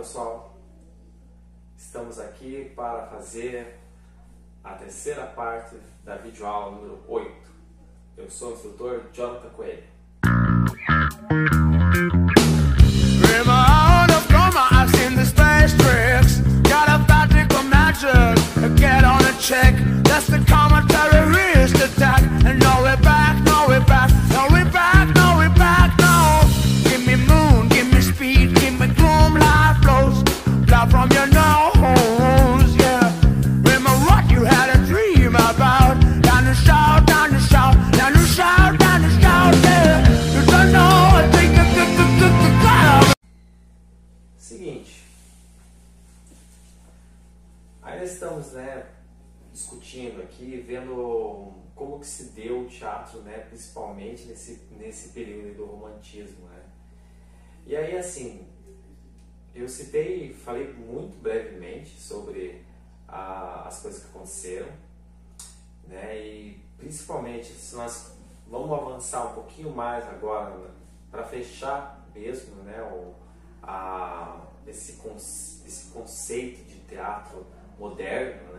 pessoal, estamos aqui para fazer a terceira parte da videoaula número 8. Eu sou o instrutor Jonathan Coelho. Seguinte, aí estamos, discutindo aqui, vendo como que se deu o teatro, principalmente nesse período do romantismo, E aí, assim, eu falei muito brevemente sobre as coisas que aconteceram, e principalmente, se nós vamos avançar um pouquinho mais agora, para fechar mesmo, esse conceito de teatro moderno,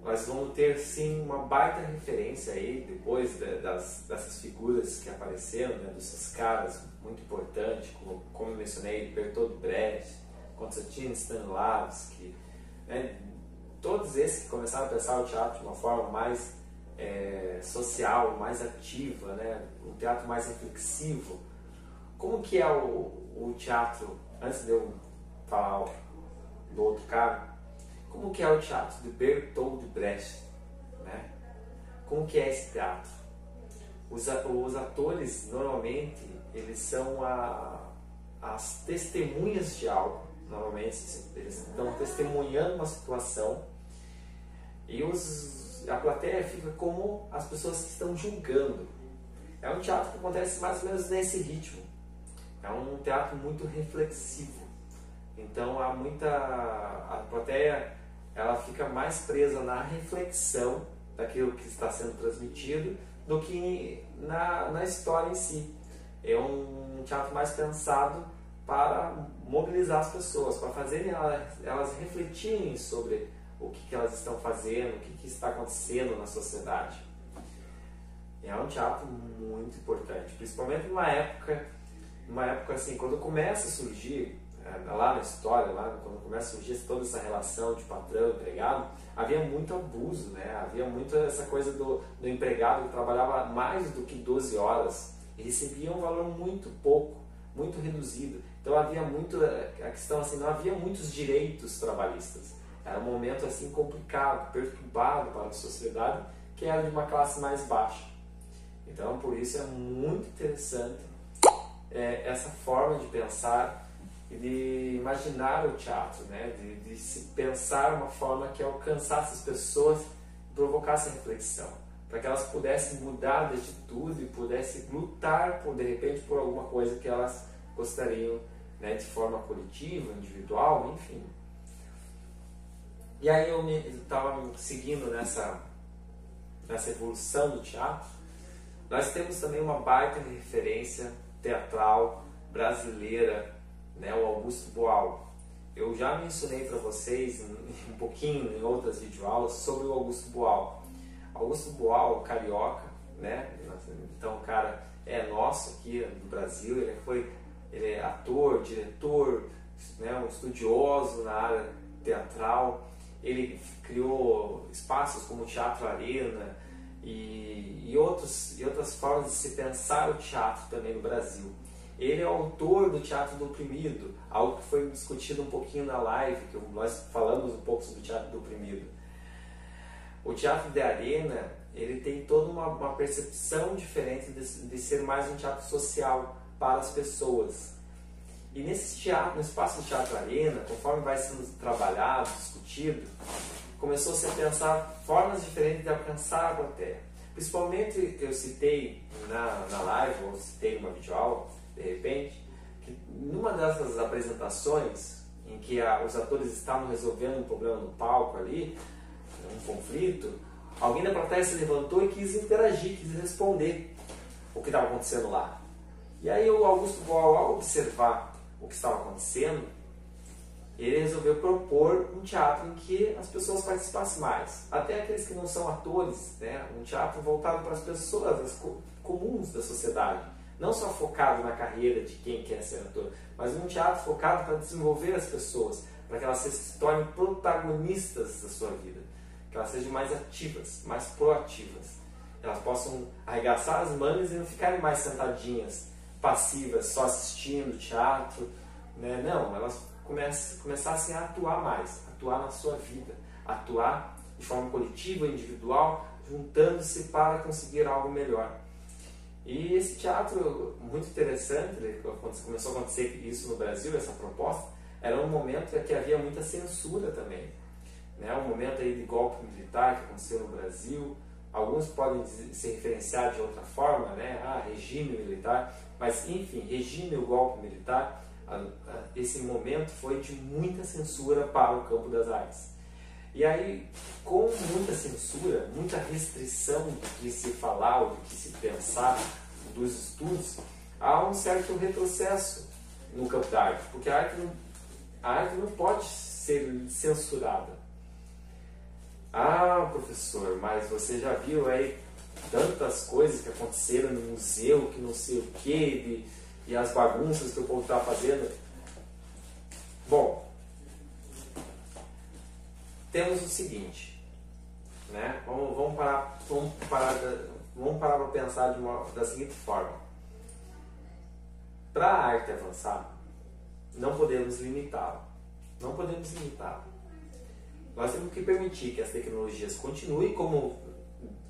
nós vamos ter sim uma baita referência aí, depois dessas figuras que apareceram, desses caras muito importantes, como eu mencionei, Bertolt Brecht, Konstantin Stanislavski, todos esses que começaram a pensar o teatro de uma forma mais social, mais ativa, um teatro mais reflexivo. Como que é o teatro, antes de eu falar do outro cara, como que é o teatro de Bertolt Brecht, Como que é esse teatro? Os atores, normalmente, eles são as testemunhas de algo. Normalmente, eles estão testemunhando uma situação e a plateia fica como as pessoas que estão julgando. É um teatro que acontece mais ou menos nesse ritmo. É um teatro muito reflexivo. Então, a plateia ela fica mais presa na reflexão daquilo que está sendo transmitido do que na história em si. É um teatro mais pensado para mobilizar as pessoas, para fazerem elas refletirem sobre o que elas estão fazendo, o que está acontecendo na sociedade. É um teatro muito importante, principalmente numa época assim, quando começa a surgir, lá na história, quando começa a surgir toda essa relação de patrão e empregado, havia muito abuso, havia muito essa coisa do empregado que trabalhava mais do que 12 horas e recebia um valor muito pouco, muito reduzido. Então havia muito, a questão assim, não havia muitos direitos trabalhistas. Era um momento assim complicado, perturbado para a sociedade, que era de uma classe mais baixa. Então por isso é muito interessante essa forma de pensar e de imaginar o teatro, de se pensar uma forma que alcançasse as pessoas e provocasse reflexão, para que elas pudessem mudar de atitude, pudessem lutar de repente por alguma coisa que elas gostariam, de forma coletiva, individual, enfim. E aí eu estava seguindo nessa evolução do teatro. Nós temos também uma baita referência teatral brasileira, o Augusto Boal. Eu já mencionei para vocês um pouquinho em outras videoaulas sobre o Augusto Boal. Augusto Boal, carioca, então o cara é nosso aqui do Brasil, ele é ator, diretor, um estudioso na área teatral. Ele criou espaços como o Teatro Arena e outras formas de se pensar o teatro também no Brasil. Ele é autor do Teatro do Oprimido, algo que foi discutido um pouquinho na live, que nós falamos um pouco sobre o Teatro do Oprimido. O Teatro de Arena, ele tem toda uma percepção diferente de ser mais um teatro social para as pessoas. E no espaço do Teatro Arena, conforme vai sendo trabalhado, discutido, começou-se a pensar formas diferentes de alcançar a plateia. Principalmente, eu citei na live, ou citei numa videoaula, de repente, que numa dessas apresentações em que os atores estavam resolvendo um problema no palco ali, um conflito, alguém da plateia se levantou e quis interagir, quis responder o que estava acontecendo lá. E aí o Augusto Boal, ao observar o que estava acontecendo, Ele resolveu propor um teatro em que as pessoas participassem mais, até aqueles que não são atores, né? Um teatro voltado para as pessoas comuns da sociedade, não só focado na carreira de quem quer ser ator, mas um teatro focado para desenvolver as pessoas, para que elas se tornem protagonistas da sua vida, que elas sejam mais ativas, mais proativas, elas possam arregaçar as mangas e não ficarem mais sentadinhas, passivas, só assistindo teatro, né? Não, elas começassem a atuar mais, atuar na sua vida, atuar de forma coletiva, individual, juntando-se para conseguir algo melhor. E esse teatro, muito interessante, quando começou a acontecer isso no Brasil, essa proposta, era um momento em que havia muita censura também, né? Um momento aí de golpe militar que aconteceu no Brasil. Alguns podem se referenciar de outra forma, né? Regime militar, mas enfim, regime ou golpe militar, esse momento foi de muita censura para o campo das artes. E aí, com muita censura, muita restrição do que se falar ou do que se pensar dos estudos, há um certo retrocesso no campo da arte, porque a arte não pode ser censurada. Professor, mas você já viu aí tantas coisas que aconteceram no museu, que não sei o que, e as bagunças que o povo está fazendo. Bom, temos o seguinte, né? Vamos parar para pensar da seguinte forma. Para a arte avançar, não podemos limitá-la. Não podemos limitá-la. Nós temos que permitir que as tecnologias continuem como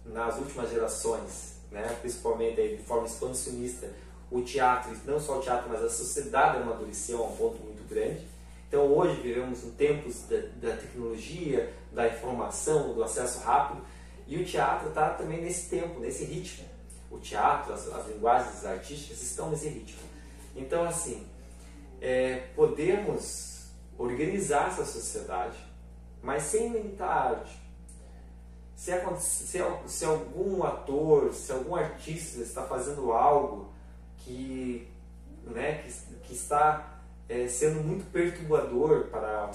nas últimas gerações, né? Principalmente aí de forma expansionista, o teatro, não só o teatro, mas a sociedade amadureceu a um ponto muito grande. Então hoje vivemos em tempos da tecnologia, da informação, do acesso rápido, e o teatro está também nesse tempo, nesse ritmo. O teatro, as linguagens artísticas estão nesse ritmo. Então assim, podemos organizar essa sociedade, mas sem limitar a arte. Se algum ator, se algum artista está fazendo algo que está sendo muito perturbador para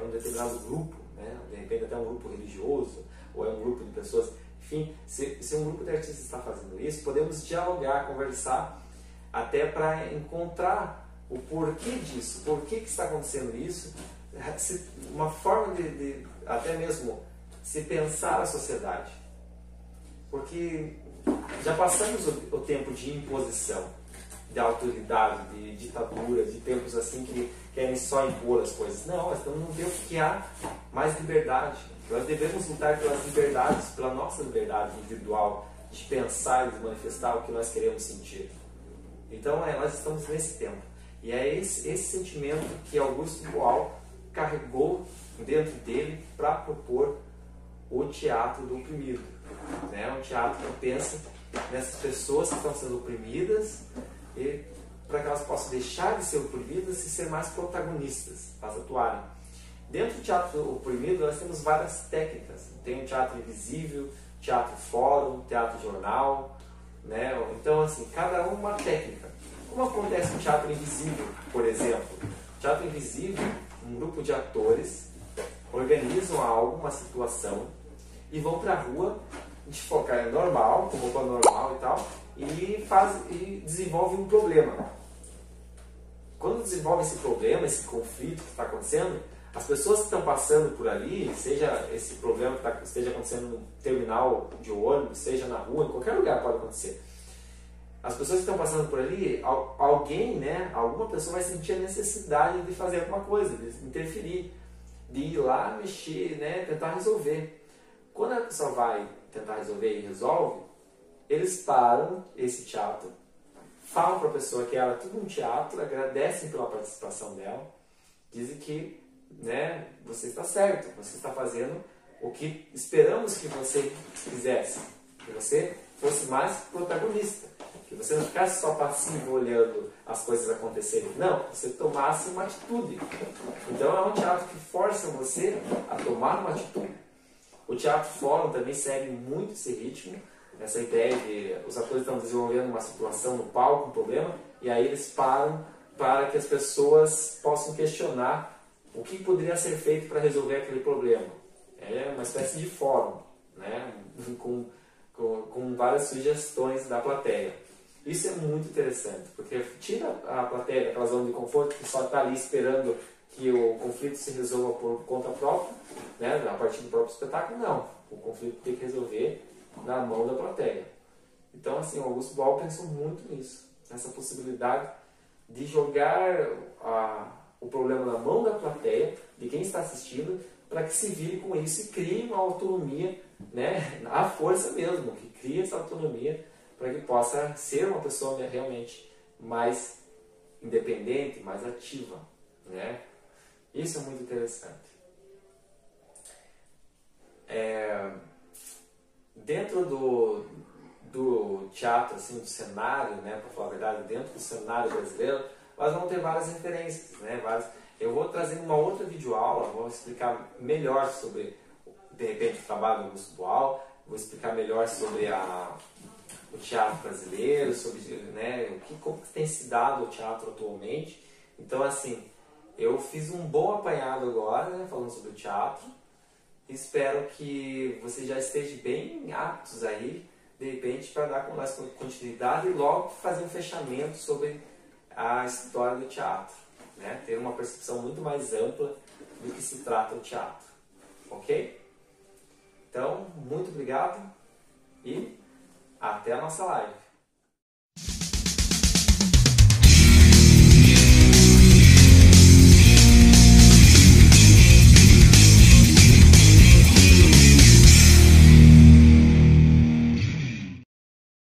um determinado grupo, né? De repente até um grupo religioso, ou é um grupo de pessoas, enfim, se um grupo de artistas está fazendo isso, podemos dialogar, conversar, até para encontrar o porquê disso, por que está acontecendo isso, uma forma de até mesmo se pensar a sociedade. Porque já passamos o tempo de imposição, de autoridade, de ditadura, de tempos assim que querem só impor as coisas. Não, nós estamos num tempo que há mais liberdade. Nós devemos lutar pelas liberdades, pela nossa liberdade individual, de pensar e de manifestar o que nós queremos sentir. Então, nós estamos nesse tempo. E é esse sentimento que Augusto Boal carregou dentro dele para propor o teatro do oprimido. Né? Um teatro que pensa nessas pessoas que estão sendo oprimidas e para que elas possam deixar de ser oprimidas e ser mais protagonistas, elas atuarem. Dentro do teatro oprimido nós temos várias técnicas. Tem o teatro invisível, teatro fórum, teatro jornal, né? Então assim, cada uma técnica. Como acontece no teatro invisível, por exemplo? Teatro invisível, um grupo de atores organizam algo, uma situação, e vão para a rua de focar normal, com roupa normal e tal, e desenvolvem um problema. Quando desenvolve esse problema, esse conflito que está acontecendo, as pessoas que estão passando por ali, seja esse problema que esteja acontecendo no terminal de ônibus, seja na rua, em qualquer lugar pode acontecer. As pessoas que estão passando por ali, alguém, né, alguma pessoa vai sentir a necessidade de fazer alguma coisa, de interferir, de ir lá, mexer, né, tentar resolver. Quando a pessoa vai tentar resolver e resolve, eles param esse teatro, falam para a pessoa que era tudo um teatro, agradecem pela participação dela, dizem que, né, você está certo, você está fazendo o que esperamos que você fizesse, que você fosse mais protagonista, que você não ficasse só passivo olhando as coisas acontecerem, não, você tomasse uma atitude. Então é um teatro que força você a tomar uma atitude. O teatro fórum também segue muito esse ritmo, essa ideia de os atores estão desenvolvendo uma situação no palco, um problema, e aí eles param para que as pessoas possam questionar o que poderia ser feito para resolver aquele problema. É uma espécie de fórum, né? com várias sugestões da plateia. Isso é muito interessante, porque tira a plateia daquela zona de conforto que só está ali esperando que o conflito se resolva por conta própria, né? A partir do próprio espetáculo. Não, o conflito tem que resolver na mão da plateia. Então, assim, o Augusto Boal pensou muito nisso, nessa possibilidade de jogar o problema na mão da plateia, de quem está assistindo, para que se vire com isso e crie uma autonomia, né, à força mesmo, que crie essa autonomia para que possa ser uma pessoa realmente mais independente, mais ativa, né? Isso é muito interessante. Dentro do teatro, assim, do cenário, né, para falar a verdade, dentro do cenário brasileiro, nós vamos ter várias referências, né, eu vou trazer uma outra videoaula, vou explicar melhor sobre, de repente, o trabalho do Augusto Boal, vou explicar melhor sobre o teatro brasileiro, sobre, né, como tem se dado o teatro atualmente. Então, assim, eu fiz um bom apanhado agora, né, falando sobre o teatro. Espero que você já esteja bem aptos aí, de repente, para dar com mais continuidade e logo fazer um fechamento sobre a história do teatro, né? Ter uma percepção muito mais ampla do que se trata o teatro, ok? Então, muito obrigado e até a nossa live.